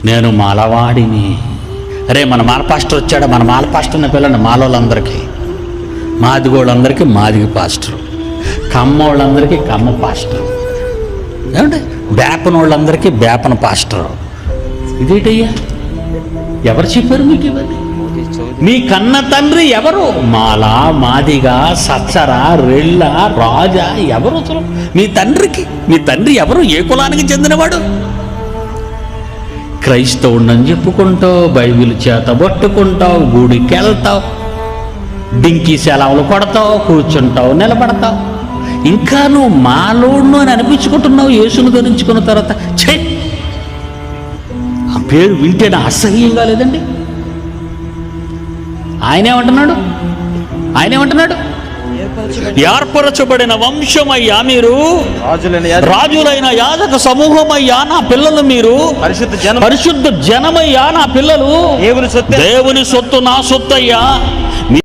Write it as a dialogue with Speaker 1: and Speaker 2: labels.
Speaker 1: నేను మాలవాడిని. అరే మన మాల పాస్టర్ వచ్చాడు, మన మాల పాస్టర్ని పిల్లండి. మాలోళ్ళందరికీ, మాదిగోళ్ళందరికీ మాదిగ పాస్టరు, కమ్మోళ్ళందరికీ కమ్మ పాస్టరు, ఏమంటే బేపన వాళ్ళందరికీ బేపన పాస్టరు. ఇదేటయ్యా, ఎవరు చెప్పారు మీకు ఇవన్నీ? మీ కన్న తండ్రి ఎవరు? మాల, మాదిగ, సచ్చర, రెళ్ళ, రాజా ఎవరు అసలు మీ తండ్రికి? మీ తండ్రి ఎవరు? ఏ కులానికి చెందినవాడు? క్రైస్తవుడని చెప్పుకుంటావు, బైబిల్ చేత పట్టుకుంటావు, గుడికి వెళ్తావు, డింకీ సెలవులు కొడతావు, కూర్చుంటావు, నిలబడతావు, ఇంకా నువ్వు మాలోడ్ను అని అనిపించుకుంటున్నావు. యేసును ధరించుకున్న తర్వాత ఛే, ఆ పేరు వింటేనే అసహ్యంగా లేదండి? ఆయనేమంటున్నాడు? ఏర్పరచబడిన వంశమయ్యా మీరు, రాజులైన యాజక సమూహమయ్యా నా పిల్లలు మీరు, పరిశుద్ధ జనమయ్యా నా పిల్లలు, దేవుని సొత్తు నా సొత్తయ్యా.